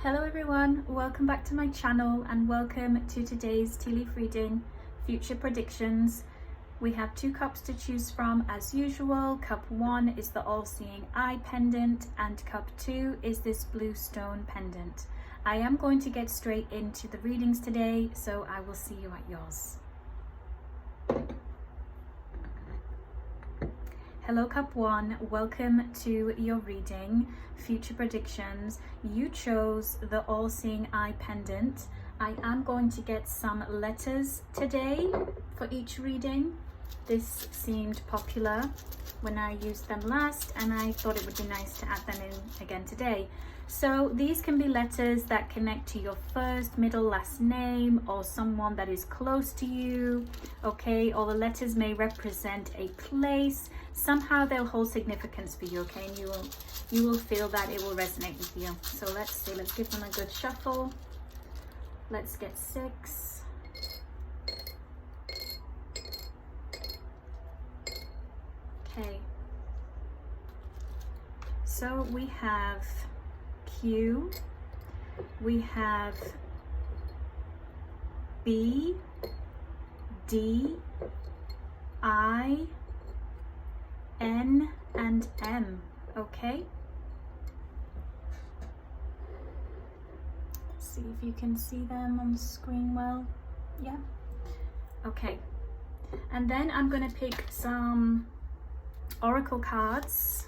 Hello everyone, welcome back to my channel and welcome to today's tea leaf reading, future predictions. We have two cups to choose from as usual. Cup 1 is the all-seeing eye pendant and cup 2 is this blue stone pendant. I am going to get straight into the readings today, so I will see you at yours. Hello cup 1, welcome to your reading, future predictions. You chose the all-seeing eye pendant. I am going to get some letters today for each reading. This seemed popular when I used them last and I thought it would be nice to add them in again today. So these can be letters that connect to your first, middle, last name or someone that is close to you, okay? Or the letters may represent a place. Somehow they'll hold significance for you, okay? And you will feel that it will resonate with you. So let's see, let's give them a good shuffle. Let's get 6. Okay. So we have Q, we have B, D, I, N, and M, okay? Let's see if you can see them on the screen well. Yeah? Okay. And then I'm going to pick some oracle cards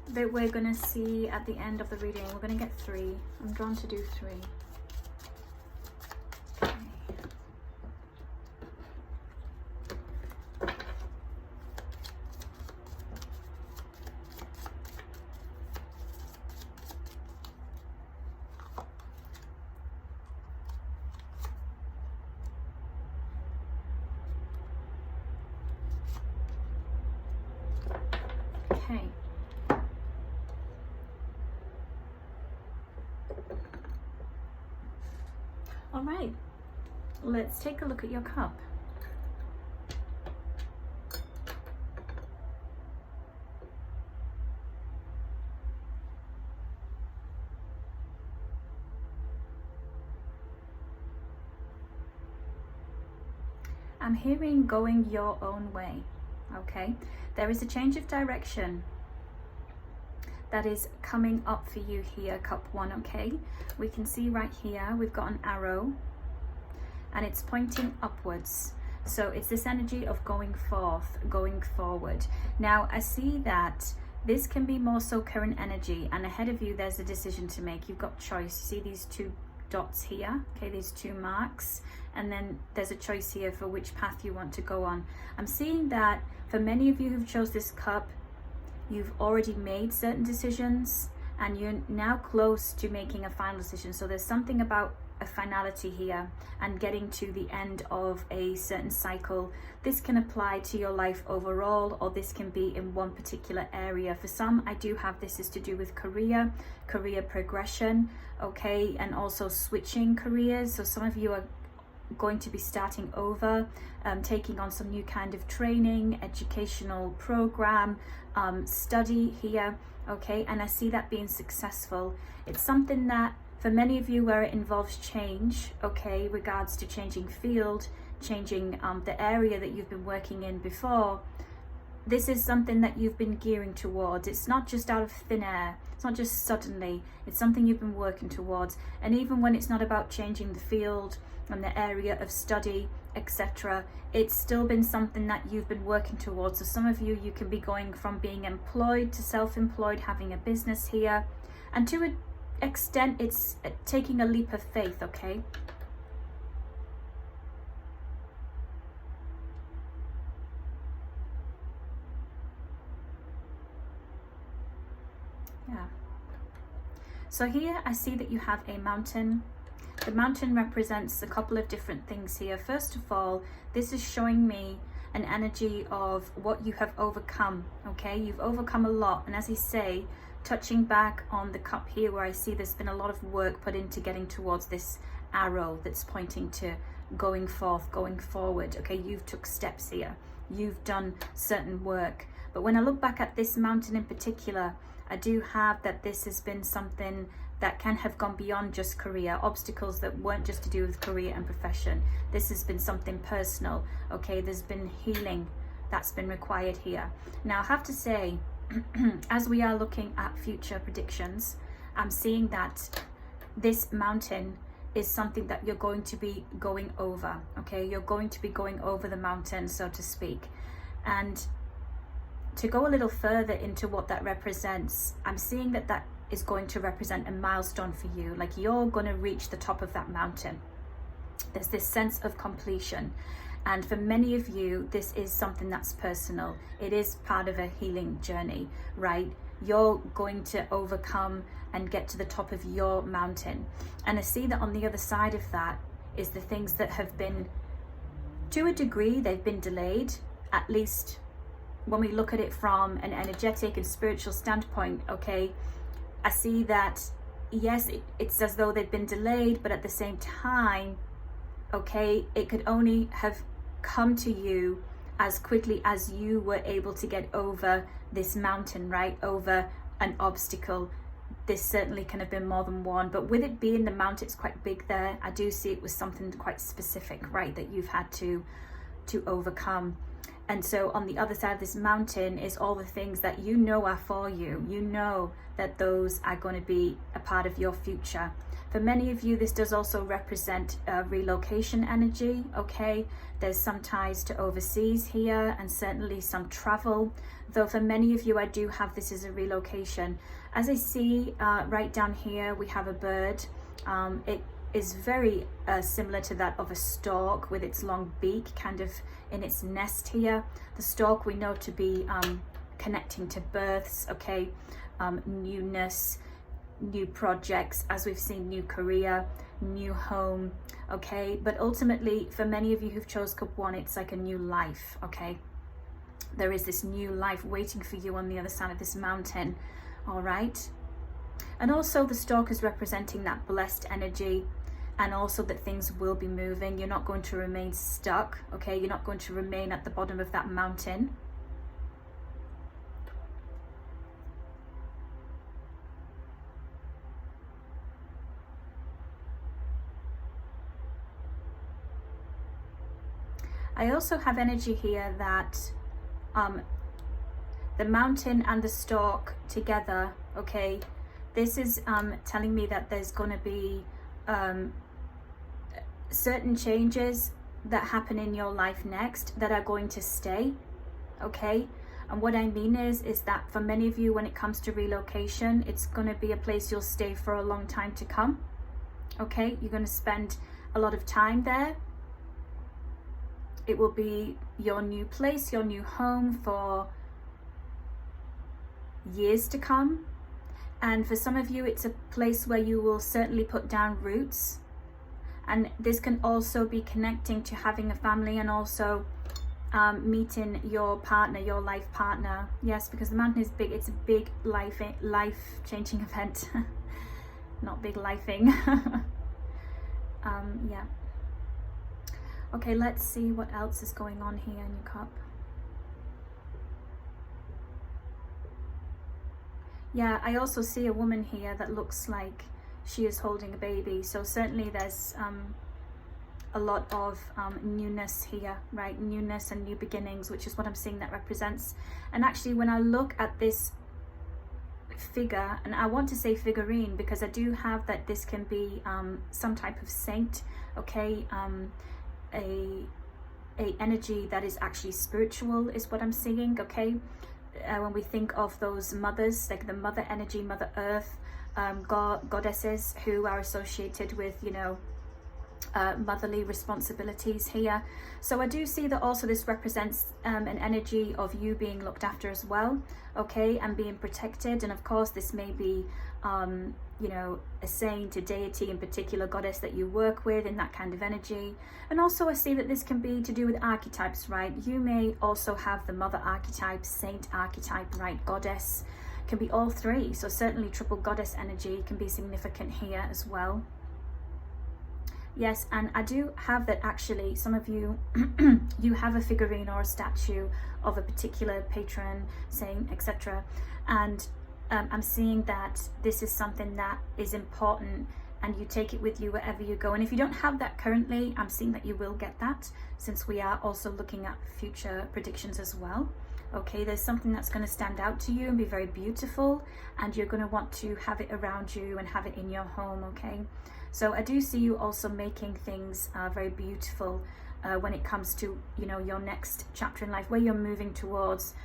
that we're going to see at the end of the reading. We're going to get 3. I'm drawn to do 3. Okay. All right, let's take a look at your cup. I'm hearing going your own way, okay? There is a change of direction that is coming up for you here, cup 1, okay? We can see right here, we've got an arrow and it's pointing upwards. So it's this energy of going forth, going forward. Now I see that this can be more so current energy, and ahead of you there's a decision to make. You've got choice. You see these 2 dots here, okay, these 2 marks, and then there's a choice here for which path you want to go on. I'm seeing that for many of you who've chose this cup, you've already made certain decisions and you're now close to making a final decision. So there's something about a finality here and getting to the end of a certain cycle. This can apply to your life overall, or this can be in one particular area. For some, I do have this is to do with career progression, okay, and also switching careers. So some of you are going to be starting over, taking on some new kind of training, educational program, study here, okay? And I see that being successful. It's something that for many of you where it involves change, okay, regards to changing field, changing the area that you've been working in before. This is something that you've been gearing towards. It's not just out of thin air. It's not just suddenly. It's something you've been working towards. And even when it's not about changing the field and the area of study, etc., it's still been something that you've been working towards. So some of you, you can be going from being employed to self-employed, having a business here. And to an extent, it's taking a leap of faith, okay? Yeah. So here I see that you have a mountain. The mountain represents a couple of different things here. First of all, this is showing me an energy of what you have overcome, okay? You've overcome a lot, and as I say, touching back on the cup here where I see there's been a lot of work put into getting towards this arrow that's pointing to going forth, going forward, okay? You've took steps here. You've done certain work. But when I look back at this mountain in particular, I do have that this has been something that can have gone beyond just career, obstacles that weren't just to do with career and profession. This has been something personal, okay? There's been healing that's been required here. Now, I have to say, as we are looking at future predictions, I'm seeing that this mountain is something that you're going to be going over, okay? You're going to be going over the mountain, so to speak. And to go a little further into what that represents, I'm seeing that that is going to represent a milestone for you. Like, you're going to reach the top of that mountain. There's this sense of completion. And for many of you, this is something that's personal. It is part of a healing journey, right? You're going to overcome and get to the top of your mountain. And I see that on the other side of that is the things that have been, to a degree, they've been delayed, at least when we look at it from an energetic and spiritual standpoint, okay? I see that, yes, it's as though they've been delayed, but at the same time, okay, it could only have come to you as quickly as you were able to get over this mountain, right? Over an obstacle. This certainly can have been more than one, but with it being the mountain, it's quite big there. I do see it was something quite specific, right, that you've had to overcome. And so on the other side of this mountain is all the things that you know are for you. You know that those are going to be a part of your future. For many of you, this does also represent relocation energy, okay? There's some ties to overseas here and certainly some travel. Though for many of you, I do have this as a relocation. As I see right down here, we have a bird. It is very similar to that of a stork with its long beak kind of in its nest here. The stork we know to be connecting to births, okay, newness, new projects, as we've seen, new career, new home, okay? But ultimately, for many of you who've chose Cup 1, it's like a new life, okay? There is this new life waiting for you on the other side of this mountain, all right? And also the stork is representing that blessed energy, and also that things will be moving. You're not going to remain stuck, okay? You're not going to remain at the bottom of that mountain. I also have energy here that the mountain and the stork together, okay, this is telling me that there's going to be certain changes that happen in your life next that are going to stay, okay? And what I mean is that for many of you, when it comes to relocation, it's going to be a place you'll stay for a long time to come, okay? You're going to spend a lot of time there. It will be your new place, your new home for years to come. And for some of you, it's a place where you will certainly put down roots. And this can also be connecting to having a family and also meeting your partner, your life partner. Yes, because the mountain is big. It's a big life-changing event. Not big lifing. Yeah. Okay, let's see what else is going on here in your cup. Yeah, I also see a woman here that looks like she is holding a baby. So certainly there's a lot of newness here, right? Newness and new beginnings, which is what I'm seeing that represents. And actually, when I look at this figure, and I want to say figurine because I do have that this can be some type of saint, okay? A energy that is actually spiritual is what I'm seeing, okay? When we think of those mothers, like the mother energy, Mother Earth, goddesses who are associated with, you know, motherly responsibilities here. So I do see that also this represents an energy of you being looked after as well, okay, and being protected. And of course this may be you know, a saint, a deity in particular, goddess that you work with in that kind of energy. And also I see that this can be to do with archetypes, right? You may also have the mother archetype, saint archetype, right? Goddess, can be all three. So certainly triple goddess energy can be significant here as well. Yes, and I do have that actually, some of you, you have a figurine or a statue of a particular patron, saint, etc. And I'm seeing that this is something that is important and you take it with you wherever you go. And if you don't have that currently, I'm seeing that you will get that, since we are also looking at future predictions as well. Okay, there's something that's going to stand out to you and be very beautiful, and you're going to want to have it around you and have it in your home. Okay, so I do see you also making things very beautiful when it comes to, you know, your next chapter in life, where you're moving towards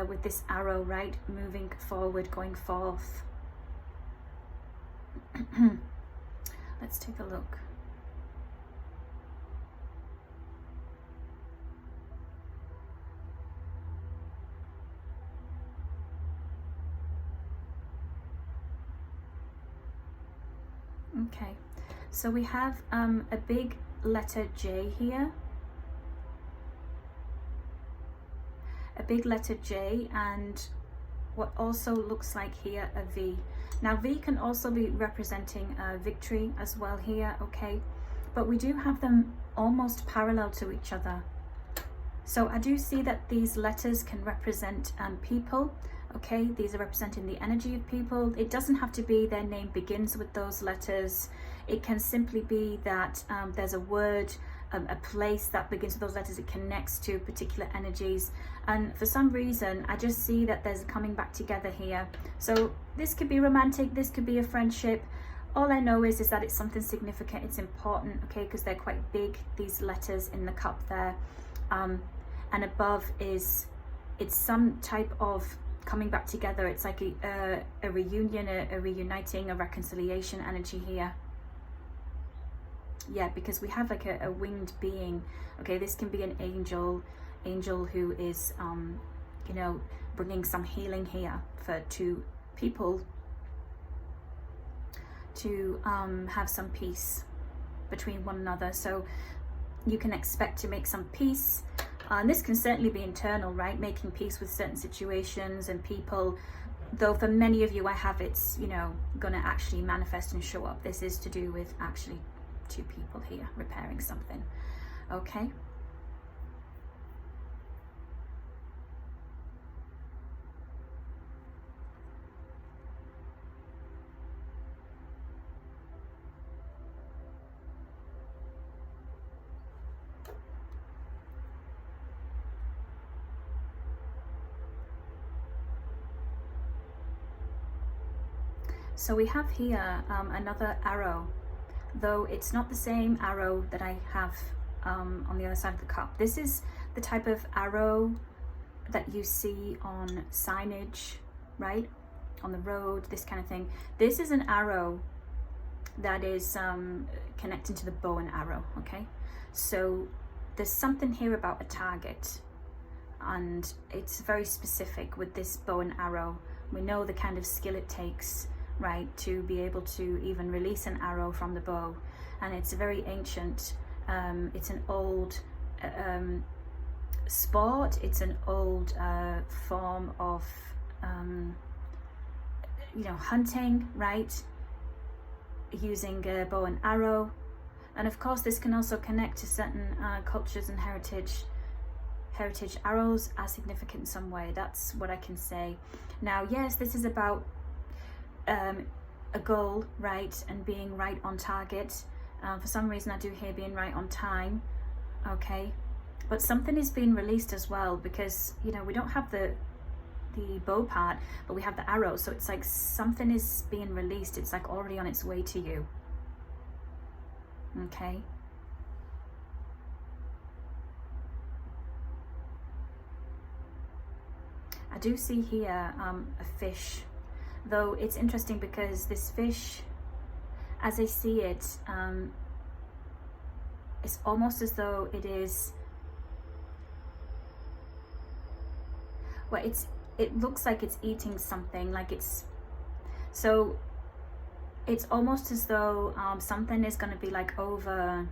with this arrow, right? Moving forward, going forth. Let's take a look. Okay, so we have a big letter J here, a big letter J, and what also looks like here a V. Now V can also be representing victory as well here, okay, but we do have them almost parallel to each other. So I do see that these letters can represent people. Okay, these are representing the energy of people. It doesn't have to be their name begins with those letters. It can simply be that there's a word, a place that begins with those letters. It connects to particular energies, and for some reason I just see that there's coming back together here. So this could be romantic, this could be a friendship. All I know is that it's something significant, it's important, okay, because they're quite big, these letters in the cup there, and above is, it's some type of coming back together. It's like a reunion, a reuniting, a reconciliation energy here. Yeah, because we have like a winged being. Okay, this can be an angel who is you know, bringing some healing here for two people to have some peace between one another. So you can expect to make some peace. And this can certainly be internal, right? Making peace with certain situations and people. Though for many of you, I have it's, you know, going to actually manifest and show up. This is to do with actually two people here repairing something. Okay. So we have here another arrow, though it's not the same arrow that I have on the other side of the cup. This is the type of arrow that you see on signage, right? On the road, this kind of thing. This is an arrow that is connecting to the bow and arrow, okay? So there's something here about a target, and it's very specific with this bow and arrow. We know the kind of skill it takes, right, to be able to even release an arrow from the bow, and it's very ancient. It's an old sport. It's an old form of you know, hunting, right, using a bow and arrow. And of course this can also connect to certain cultures and heritage. Arrows are significant in some way. That's what I can say. Now yes, this is about a goal, right, and being right on target. For some reason I do hear being right on time, okay, but something is being released as well, because, you know, we don't have the bow part, but we have the arrow, so it's like something is being released. It's like already on its way to you, okay. I do see here a fish. Though it's interesting because this fish, as I see it, it's almost as though it is, well, it looks like it's eating something, like it's, so it's almost as though something is going to be like overdone,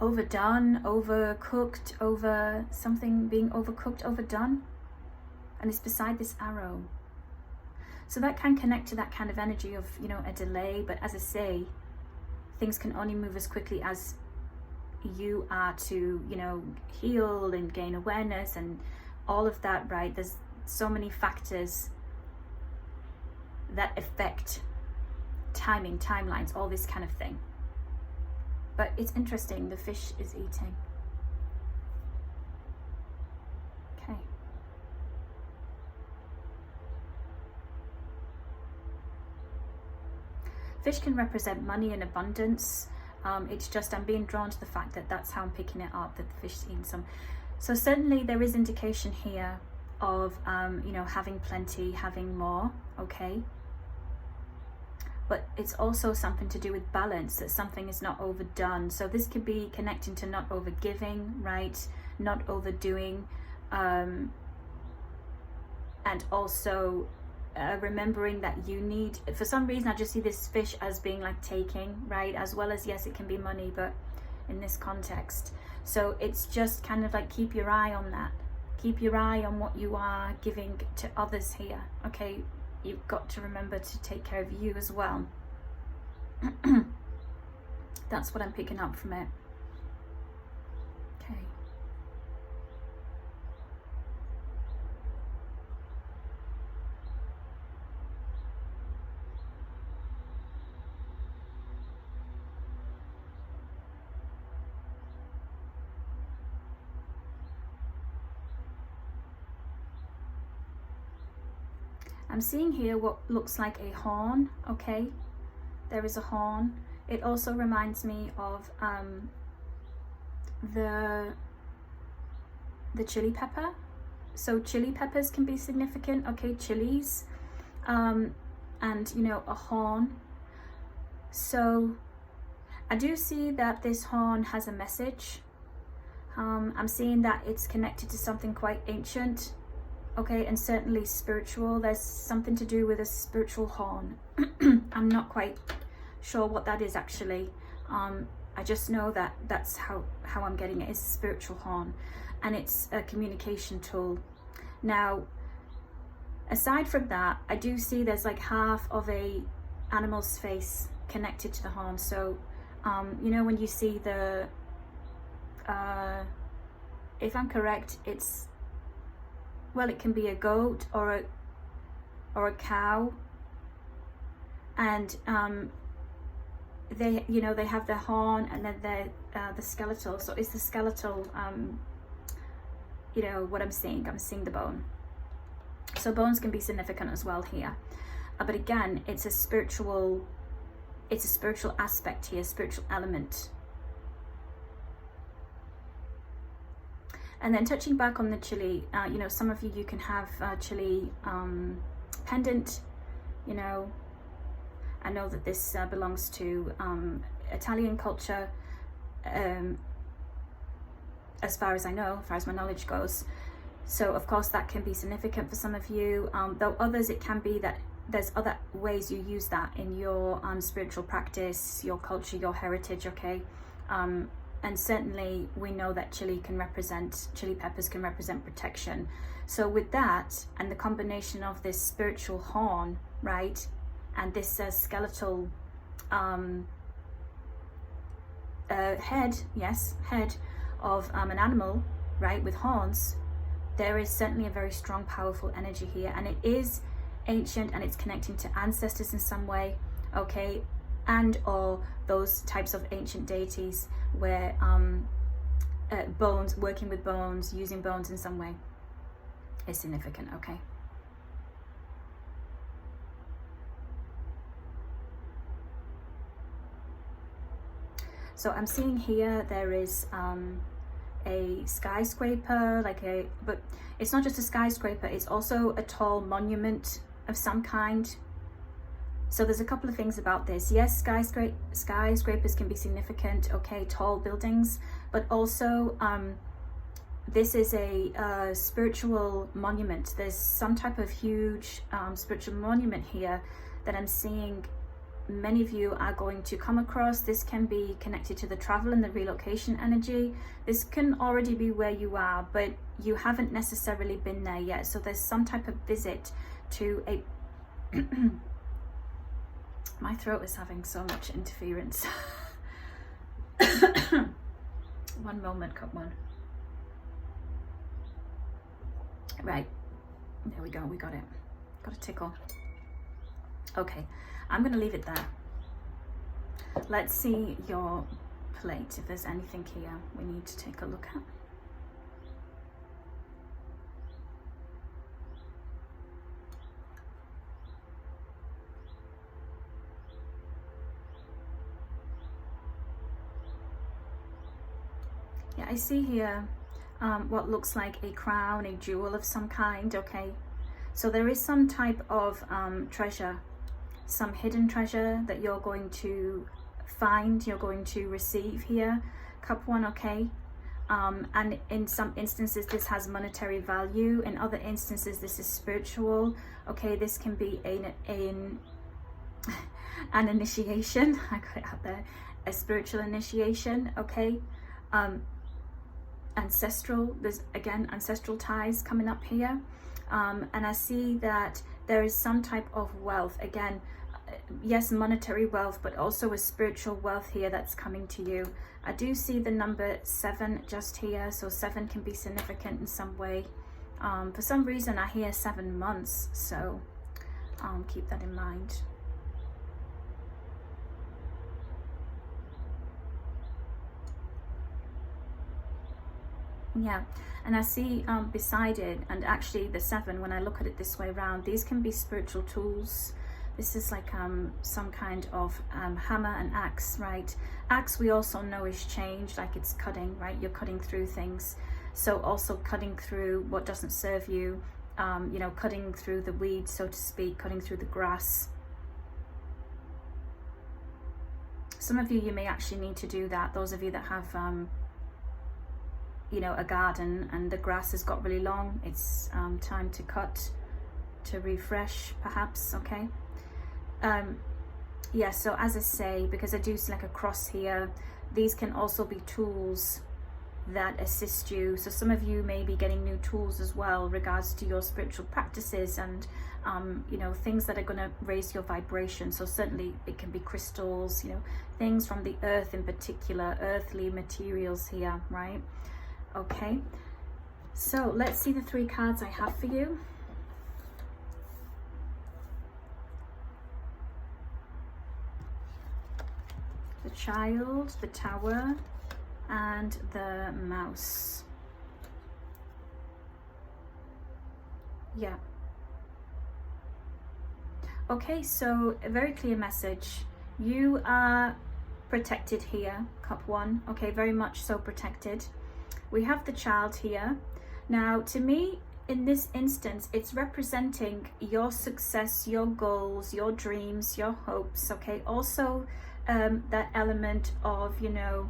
overcooked, over something being overcooked, overdone, and it's beside this arrow. So that can connect to that kind of energy of, you know, a delay. But as I say, things can only move as quickly as you are to, you know, heal and gain awareness and all of that, right? There's so many factors that affect timing, timelines, all this kind of thing. But it's interesting, the fish is eating. Okay. Fish can represent money and abundance. It's just I'm being drawn to the fact that that's how I'm picking it up, that the fish is eating some. So certainly there is indication here of, you know, having plenty, having more, okay? But it's also something to do with balance, that something is not overdone. So this could be connecting to not overgiving, right? Not overdoing, and also remembering that you need, for some reason I just see this fish as being like taking, right? As well as, yes, it can be money, but in this context. So it's just kind of like, keep your eye on that. Keep your eye on what you are giving to others here, okay? You've got to remember to take care of you as well. That's what I'm picking up from it. Okay. I'm seeing here what looks like a horn, okay? There is a horn. It also reminds me of the chili pepper. So chili peppers can be significant, okay? Chilies, and you know, a horn. So I do see that this horn has a message. I'm seeing that it's connected to something quite ancient. Okay, and certainly spiritual. There's something to do with a spiritual horn. I'm not quite sure what that is actually. I just know that that's how I'm getting it. It's a spiritual horn, and it's a communication tool. Now, aside from that, I do see there's like half of a animal's face connected to the horn. So, you know, when you see the, if I'm correct, it's, well, it can be a goat or a cow, and they, you know, they have their horn, and then the skeletal. So it's the skeletal, you know what I'm seeing. I'm seeing the bone. So bones can be significant as well here, but again, it's a spiritual aspect here, spiritual element. And then touching back on the chili, you know, some of you can have chili pendant, you know. I know that this belongs to Italian culture, as far as I know, as far as my knowledge goes. So of course that can be significant for some of you, though others it can be that there's other ways you use that in your spiritual practice, your culture, your heritage, okay? And certainly we know that chili peppers can represent protection. So with that, and the combination of this spiritual horn, right, and this skeletal head of an animal, right, with horns, there is certainly a very strong, powerful energy here, and it is ancient, and it's connecting to ancestors in some way, okay, and or those types of ancient deities where bones, working with bones, using bones in some way is significant, okay? So I'm seeing here there is a skyscraper, but it's not just a skyscraper, it's also a tall monument of some kind. So there's a couple of things about this. Yes, skyscrapers can be significant, okay, tall buildings, but also this is a spiritual monument. There's some type of huge spiritual monument here that I'm seeing many of you are going to come across. This can be connected to the travel and the relocation energy. This can already be where you are, but you haven't necessarily been there yet. So there's some type of visit to a my throat is having so much interference. One moment, come on. Right, there we go, we got it. Got a tickle. Okay, I'm going to leave it there. Let's see your plate, if there's anything here we need to take a look at. Yeah, I see here what looks like a crown, a jewel of some kind, okay? So there is some type of treasure, some hidden treasure that you're going to find, you're going to receive here, cup one, okay? And in some instances this has monetary value, in other instances this is spiritual, okay? This can be an initiation, I got it out there, a spiritual initiation, okay? Ancestral, there's again ancestral ties coming up here, and I see that there is some type of wealth, again, yes, monetary wealth, but also a spiritual wealth here that's coming to you. I do see the number 7 just here, so 7 can be significant in some way. For some reason I hear 7 months, so keep that in mind. Yeah, and I see beside it, and actually the 7, when I look at it this way around, these can be spiritual tools. This is like some kind of hammer and axe, right? Axe we also know is change, like it's cutting, right? You're cutting through things. So also cutting through what doesn't serve you, you know, cutting through the weeds, so to speak, cutting through the grass. Some of you may actually need to do that. Those of you that have you know, a garden and the grass has got really long, it's time to cut, to refresh perhaps, okay? Yeah, so as I say, because I do see like a cross here, these can also be tools that assist you. So some of you may be getting new tools as well regards to your spiritual practices and you know, things that are going to raise your vibration. So certainly it can be crystals, you know, things from the earth in particular, earthly materials here, right? Okay, so let's see the 3 cards I have for you. The Child, the Tower, and the Mouse. Yeah. Okay, so a very clear message. You are protected here, cup 1. Okay, very much so protected. We have the Child here. Now, to me, in this instance, it's representing your success, your goals, your dreams, your hopes, okay? Also, that element of, you know,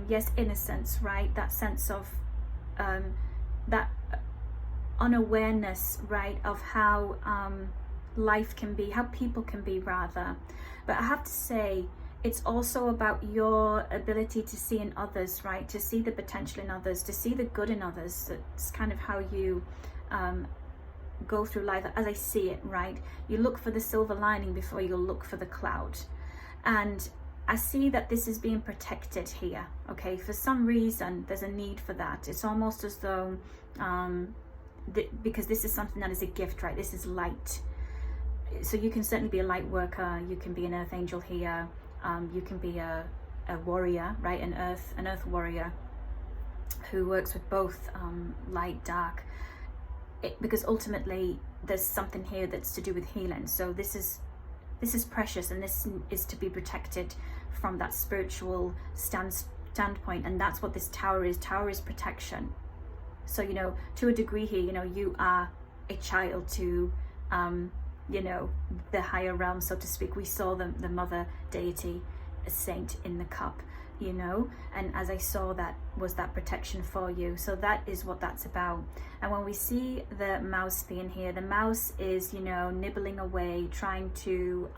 yes, innocence, right? That sense of that unawareness, right, of how life can be, how people can be, rather. But I have to say, it's also about your ability to see in others, right? To see the potential in others, to see the good in others. It's kind of how you go through life, as I see it, right? You look for the silver lining before you look for the cloud. And I see that this is being protected here, okay? For some reason, there's a need for that. It's almost as though, because this is something that is a gift, right? This is light. So you can certainly be a light worker. You can be an earth angel here. You can be a warrior, right? An earth warrior who works with both light, dark, because ultimately there's something here that's to do with healing. So this is precious, and this is to be protected from that spiritual standpoint, and that's what this tower is. Tower is protection. So, you know, to a degree here, you know, you are a child to you know, the higher realm, so to speak. We saw the mother deity, a saint in the cup, you know, and as I saw, that was that protection for you. So that is what that's about. And when we see the mouse being here, the mouse is, you know, nibbling away, trying to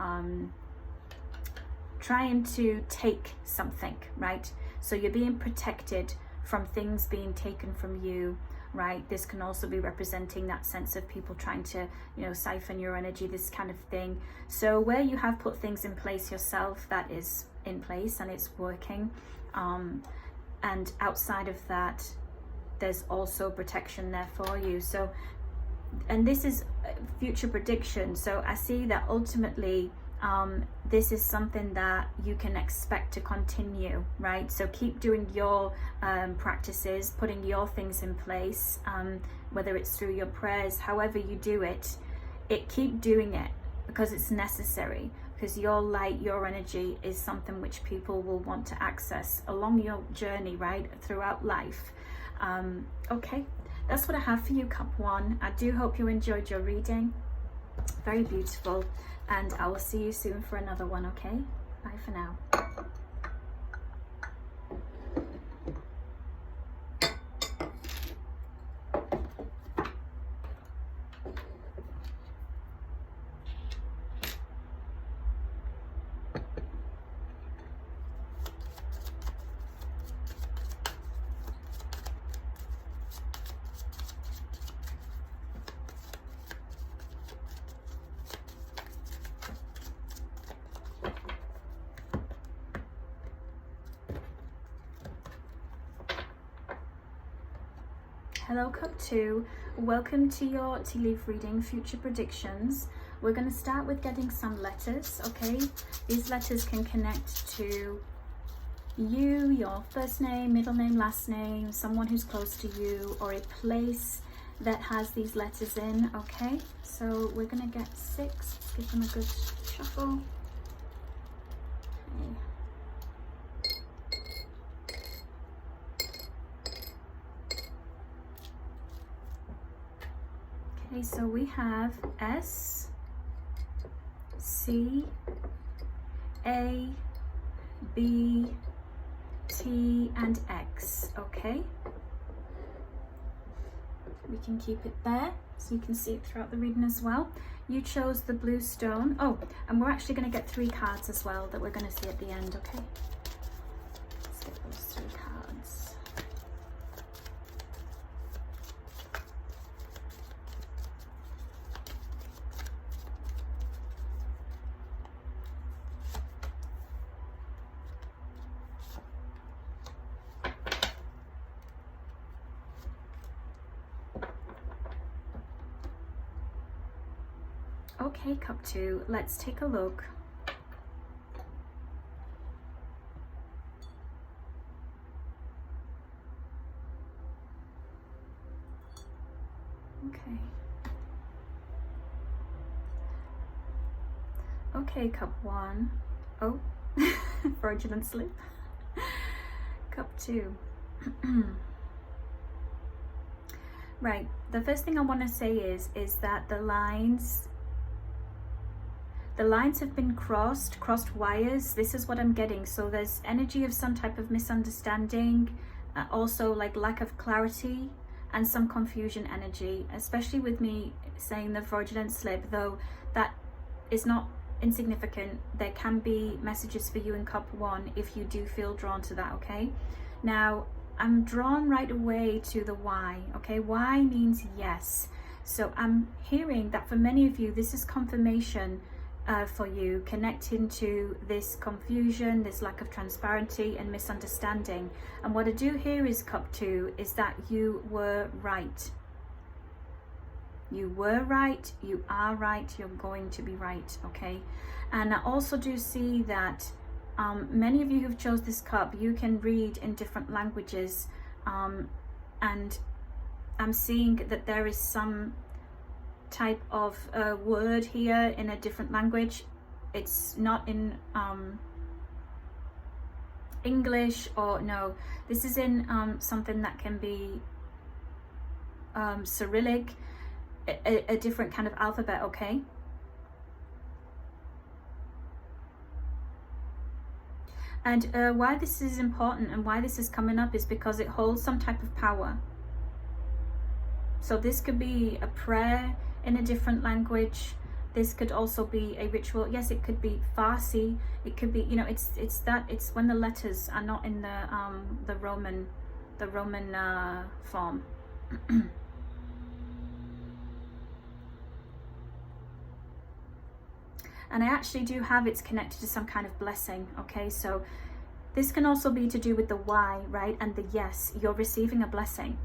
take something, right? So you're being protected from things being taken from you, right? This can also be representing that sense of people trying to, you know, siphon your energy, this kind of thing. So where you have put things in place yourself, that is in place and it's working. And outside of that, there's also protection there for you. So and this is future prediction, so I see that ultimately this is something that you can expect to continue, right? So keep doing your practices, putting your things in place, whether it's through your prayers, however you do it, keep doing it, because it's necessary, because your light, your energy is something which people will want to access along your journey, right, throughout life. Okay, that's what I have for you, Cup 1. I do hope you enjoyed your reading. Very beautiful, and I will see you soon for another one. Okay, bye for now. Hello, Cup 2. Welcome to your tea leaf reading, future predictions. We're going to start with getting some letters, okay? These letters can connect to you, your first name, middle name, last name, someone who's close to you, or a place that has these letters in, okay? So we're going to get 6. Let's give them a good shuffle. Okay. Okay, so we have S, C, A, B, T, and X, okay? We can keep it there so you can see it throughout the reading as well. You chose the blue stone. Oh, and we're actually going to get 3 cards as well that we're going to see at the end, okay? Let's get those 3 cards. Okay, Cup 2, let's take a look. Okay. Okay, Cup 1. Oh, fraudulent slip. Cup 2. Right, the first thing I want to say is that the lines have been crossed wires. This is what I'm getting. So there's energy of some type of misunderstanding, also like lack of clarity and some confusion energy, especially with me saying the fraudulent slip, though that is not insignificant. There can be messages for you in Cup 1 if you do feel drawn to that, okay? Now, I'm drawn right away to the Y, okay? Y means yes. So I'm hearing that for many of you, this is confirmation for you, connecting to this confusion, this lack of transparency and misunderstanding. And what I do here is Cup 2 is that you were right. You were right, you are right, you're going to be right, okay? And I also do see that many of you who've chose this cup, you can read in different languages, and I'm seeing that there is some type of word here in a different language. It's not in English, or no, this is in something that can be Cyrillic, a different kind of alphabet, okay? And why this is important and why this is coming up is because it holds some type of power. So this could be a prayer in a different language. This could also be a ritual. Yes, it could be Farsi. It could be, you know, it's when the letters are not in the Roman form. And I actually do have it's connected to some kind of blessing, okay? So this can also be to do with the Y, right? And the yes, you're receiving a blessing.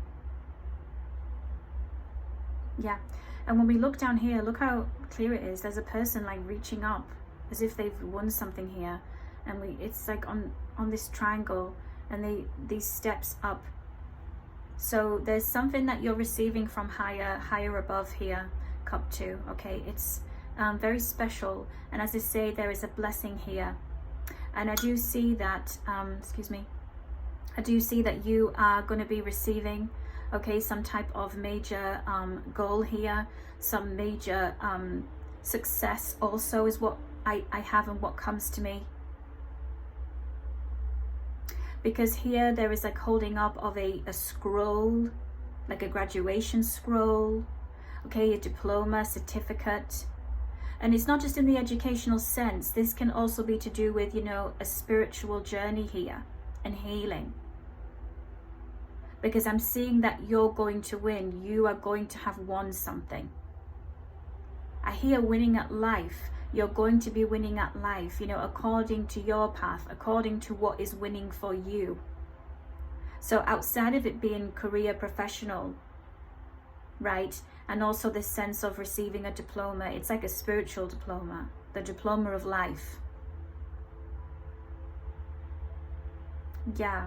Yeah, And when we look down here, look how clear it is. There's a person like reaching up as if they've won something here. And it's like on this triangle, and these steps up. So there's something that you're receiving from higher above here, cup 2. Okay, it's very special. And as I say, there is a blessing here. And I do see that, I do see that you are going to be receiving, okay, some type of major goal here, some major success also is what I have and what comes to me. Because here there is like holding up of a scroll, like a graduation scroll, okay, a diploma, certificate. And it's not just in the educational sense. This can also be to do with, you know, a spiritual journey here and healing. Because I'm seeing that you're going to win. You are going to have won something. I hear winning at life. You're going to be winning at life, you know, according to your path, according to what is winning for you. So outside of it being career professional, right? And also this sense of receiving a diploma, it's like a spiritual diploma, the diploma of life. Yeah,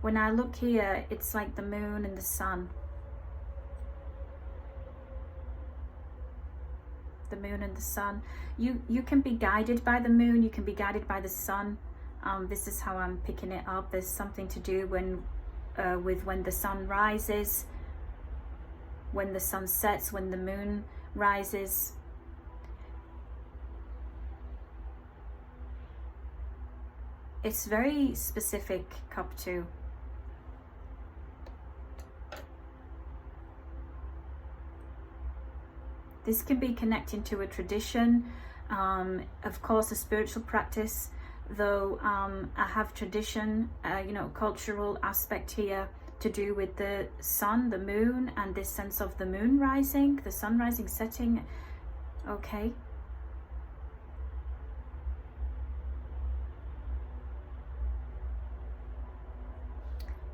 when I look here, it's like the moon and the sun. The moon and the sun. You can be guided by the moon, you can be guided by the sun. This is how I'm picking it up. There's something to do with when the sun rises, when the sun sets, when the moon rises. It's very specific, cup 2. This can be connecting to a tradition, of course a spiritual practice, though I have tradition, you know, cultural aspect here to do with the sun, the moon, and this sense of the moon rising, the sun rising, setting, okay.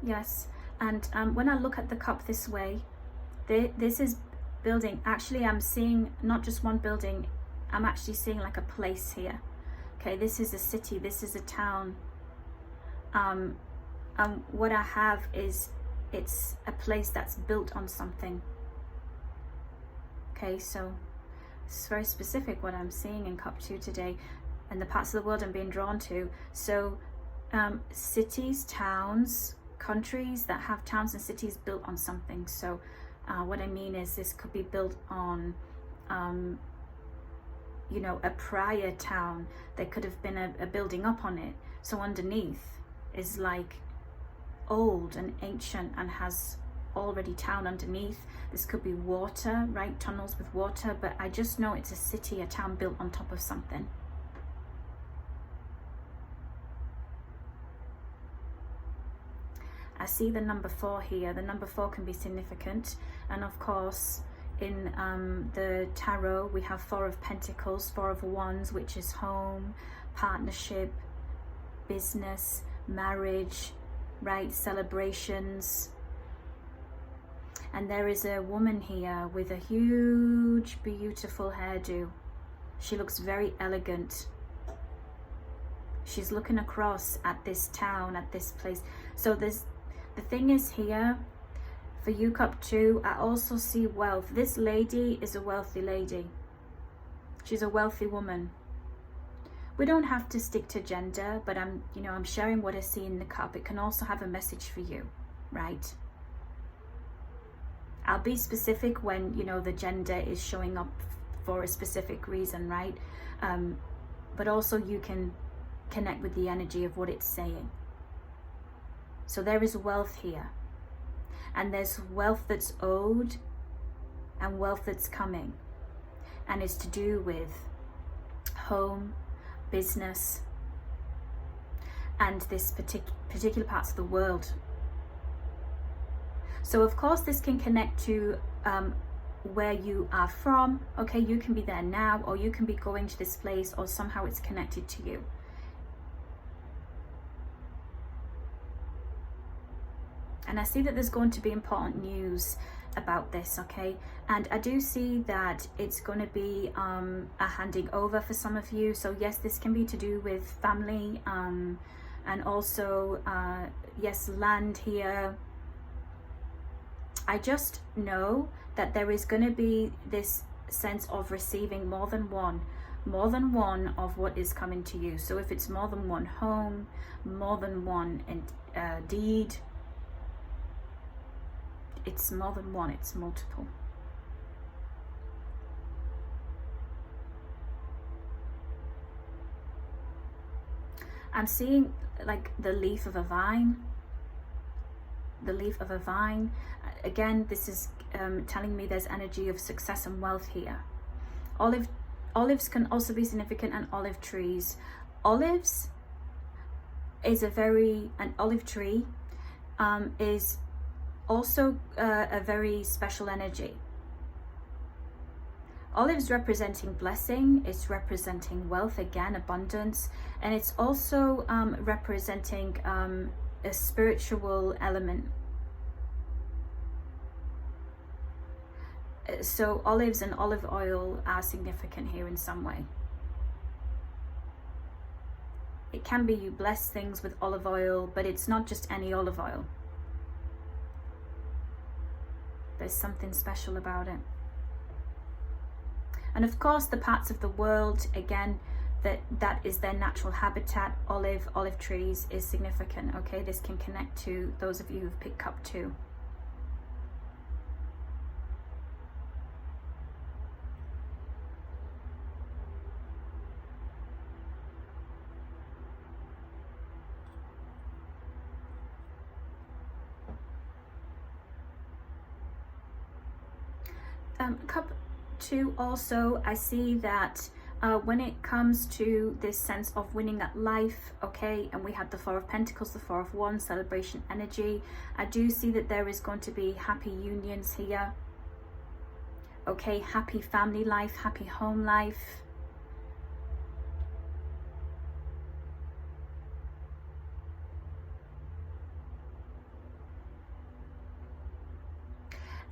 Yes, and when I look at the cup this way, this is building. Actually, I'm seeing not just one building, I'm actually seeing like a place here. Okay, this is a city, this is a town. What I have is, it's a place that's built on something. Okay, so it's very specific what I'm seeing in cup 2 today, and the parts of the world I'm being drawn to. So cities, towns, countries that have towns and cities built on something. So what I mean is, this could be built on you know, a prior town. There could have been a building up on it. So underneath is like old and ancient and has already town underneath. This could be water, right? Tunnels with water, but I just know it's a city, a town built on top of something. I see the number 4 here. The number 4 can be significant, and of course in the tarot we have 4 of Pentacles, 4 of Wands, which is home, partnership, business, marriage, right, celebrations. And there is a woman here with a huge beautiful hairdo. She looks very elegant. She's looking across at this town, at this place. So there's, the thing is here, for you cup 2, I also see wealth. This lady is a wealthy lady. She's a wealthy woman. We don't have to stick to gender, but I'm sharing what I see in the cup. It can also have a message for you, right? I'll be specific when, you know, the gender is showing up for a specific reason, right? But also you can connect with the energy of what it's saying. So there is wealth here. And there's wealth that's owed and wealth that's coming. And it's to do with home, business, and this particular parts of the world. So of course this can connect to where you are from. Okay, you can be there now, or you can be going to this place, or somehow it's connected to you. And I see that there's going to be important news about this, okay? And I do see that it's going to be a handing over for some of you. So yes, this can be to do with family, and also yes, land here. I just know that there is going to be this sense of receiving more than one of what is coming to you. So if it's more than one home, more than one deed, it's more than one, it's multiple. I'm seeing like the leaf of a vine. The leaf of a vine. Again, this is telling me there's energy of success and wealth here. Olives can also be significant, and olive trees. Olives is an olive tree is also a very special energy. Olives representing blessing, it's representing wealth, again, abundance, and it's also representing a spiritual element. So olives and olive oil are significant here in some way. It can be you bless things with olive oil, but it's not just any olive oil. There's something special about it. And of course, the parts of the world, again, that is their natural habitat. Olive trees is significant, okay? This can connect to those of you who've picked up too. Cup 2 also, I see that when it comes to this sense of winning at life, okay, and we had the Four of Pentacles, the Four of Wands, celebration energy, I do see that there is going to be happy unions here, okay, happy family life, happy home life.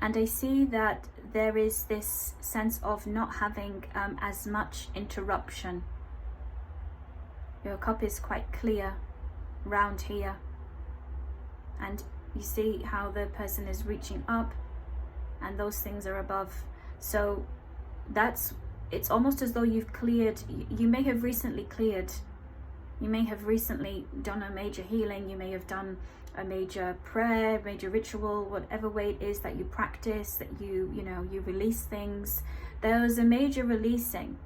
And I see that there is this sense of not having as much interruption. Your cup is quite clear round here. And you see how the person is reaching up and those things are above. So it's almost as though you've cleared, you may have recently cleared. You may have recently done a major healing. You may have done a major prayer, major ritual, whatever way it is that you practice, that you release things. There was a major releasing.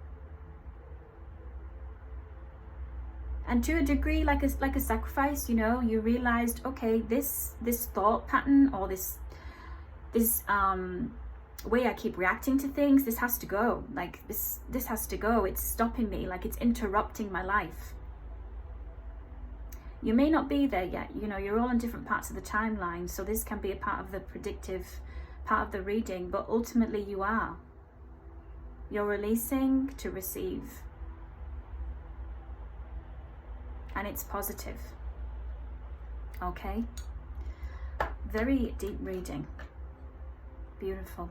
And to a degree, like a sacrifice, you realized, okay, this thought pattern, or this way I keep reacting to things, this has to go. Like this has to go. It's stopping me, like it's interrupting my life. You may not be there yet, you're all in different parts of the timeline, so this can be a part of the predictive part of the reading, but ultimately you are. You're releasing to receive. And it's positive. Okay? Very deep reading. Beautiful.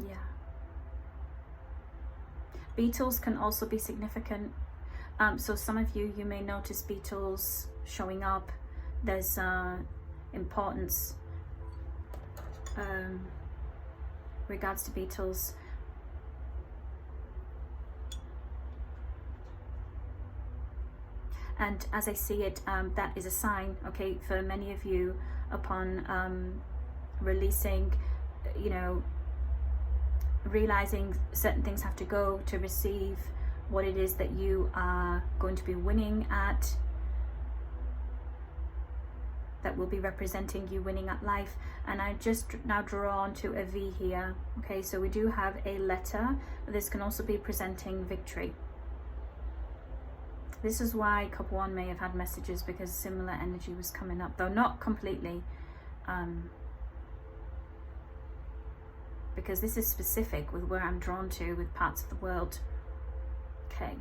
Yeah. Beetles can also be significant. So some of you may notice beetles showing up. There's importance regards to beetles. And as I see it, that is a sign, okay, for many of you upon releasing, realizing certain things have to go to receive what it is that you are going to be winning at, that will be representing you winning at life. And I just now draw on to a V here. Okay, so we do have a letter, but this can also be presenting victory. This is why couple 1 may have had messages, because similar energy was coming up, though not completely, because this is specific with where I'm drawn to with parts of the world. Okay.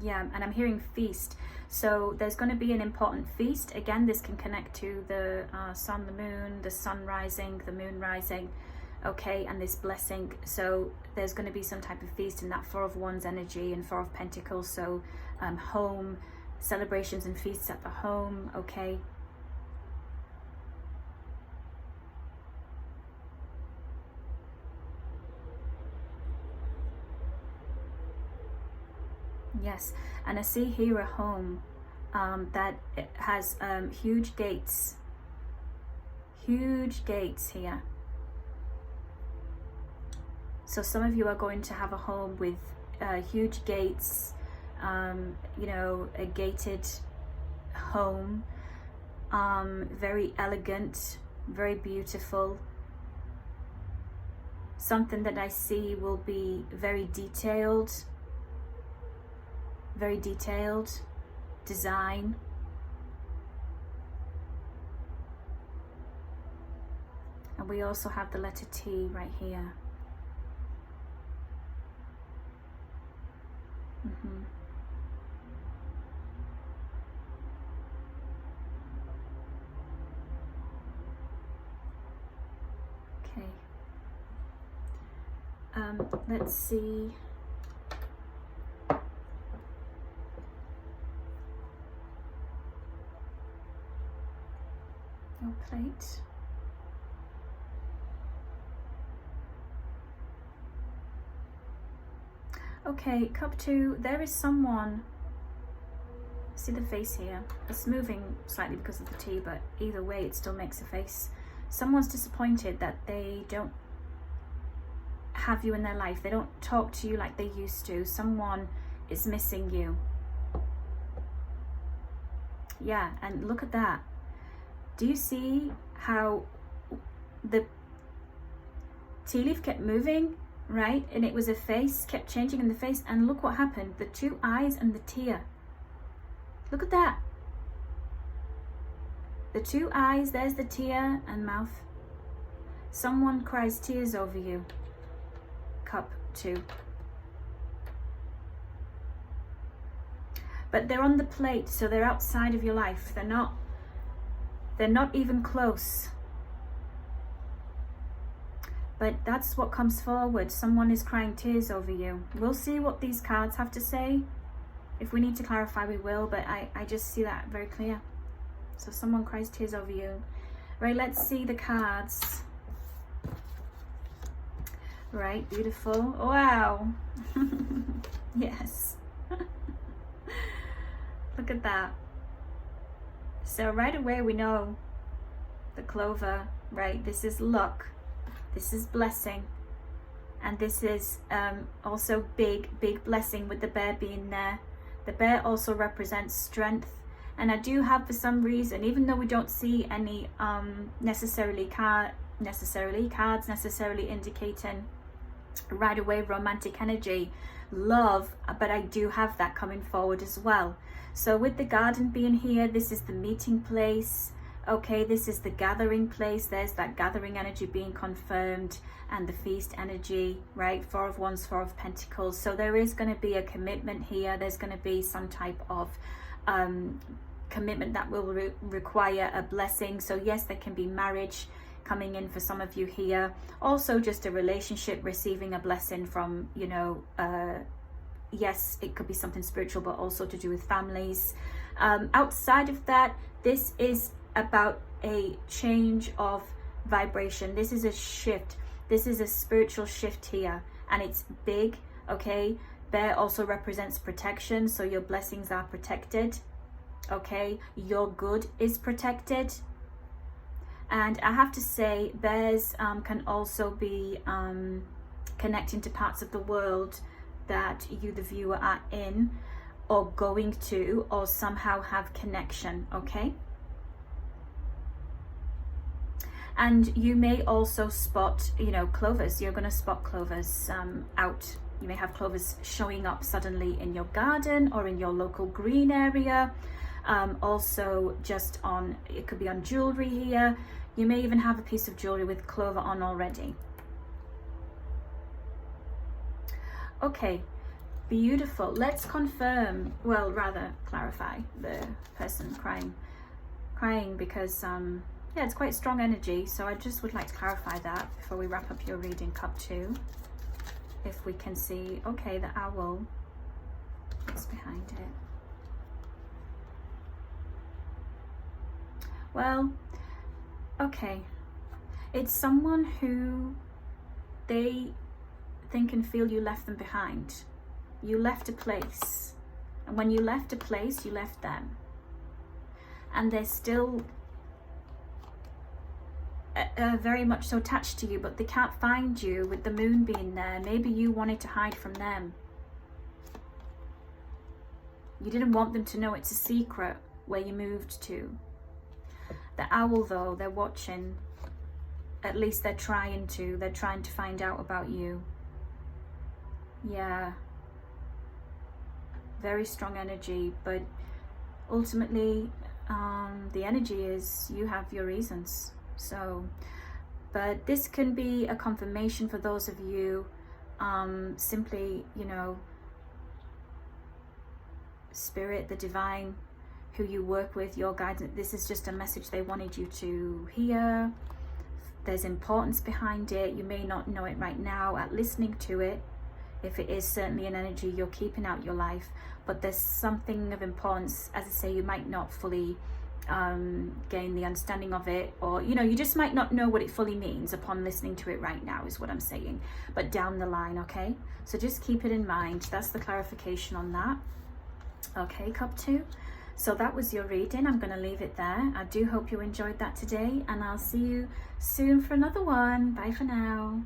Yeah, and I'm hearing feast. So there's going to be an important feast. Again, this can connect to the sun, the moon, the sun rising, the moon rising, okay, and this blessing. So there's going to be some type of feast in that Four of Wands energy and Four of Pentacles. So home, celebrations and feasts at the home, okay. Yes, and I see here a home that it has huge gates here. So some of you are going to have a home with huge gates, you know, a gated home, very elegant, very beautiful. Something that I see will be very detailed design. And we also have the letter T right here. Okay. Let's see. Your plate. Okay, cup 2, there is someone, see the face here, it's moving slightly because of the tea, but either way it still makes a face. Someone's disappointed that they don't have you in their life, they don't talk to you like they used to. Someone is missing you. Yeah, and look at that. Do you see how the tea leaf kept moving, right? And it was a face, kept changing in the face, and look what happened. The 2 eyes and the tear. Look at that. The 2 eyes, there's the tear and mouth. Someone cries tears over you. Cup 2. But they're on the plate, so they're outside of your life. They're not even close. But that's what comes forward. Someone is crying tears over you. We'll see what these cards have to say. If we need to clarify, we will, but I just see that very clear. So someone cries tears over you. Right, let's see the cards. Right, beautiful. Wow. Yes. Look at that. So right away we know the clover, right? This is luck. This is blessing. And this is also big blessing with the bear being there. The bear also represents strength. And I do have, for some reason, even though we don't see any necessarily cards necessarily indicating right away romantic energy, love, but I do have that coming forward as well. So with the garden being here, this is the meeting place. Okay, this is the gathering place. There's that gathering energy being confirmed, and the feast energy, right? 4 of Wands, 4 of Pentacles. So there is going to be a commitment here. There's going to be some type of commitment that will require a blessing. So yes, there can be marriage coming in for some of you here. Also just a relationship receiving a blessing from, you know, yes, it could be something spiritual, but also to do with families. Outside of that, this is about a change of vibration. This is a shift. This is a spiritual shift here, and it's big. Okay, bear also represents protection, so your blessings are protected. Okay, your good is protected. And I have to say, bears can also be connecting to parts of the world that you, the viewer, are in or going to, or somehow have connection. Okay, and you may also spot, you know, clovers. You're going to spot clovers out. You may have clovers showing up suddenly in your garden or in your local green area. Also just on, it could be on jewelry here. You may even have a piece of jewelry with clover on already. Okay, Beautiful. Let's confirm, well, rather clarify the person crying because yeah, it's quite strong energy, so I just would like to clarify that before we wrap up your reading, Cup 2. If we can see, okay, the owl is behind it. Well, okay, it's someone who they think and feel you left them behind. You left a place, and when you left a place, you left them, and they're still very much so attached to you, but they can't find you with the moon being there. Maybe you wanted to hide from them. You didn't want them to know it's a secret where you moved to. The owl, though, they're watching. At least they're trying to. They're trying to find out about you. Yeah. Very strong energy, but ultimately the energy is you have your reasons. So, but this can be a confirmation for those of you, simply, you know, spirit, the divine, who you work with, your guidance. This is just a message they wanted you to hear. There's importance behind it. You may not know it right now at listening to it, if it is certainly an energy you're keeping out your life, but there's something of importance. As I say, you might not fully gain the understanding of it, or you know, you just might not know what it fully means upon listening to it right now, is what I'm saying, but down the line. Okay, so just keep it in mind. That's the clarification on that. Okay, Cup 2. So that was your reading. I'm going to leave it there. I do hope you enjoyed that today, and I'll see you soon for another one. Bye for now.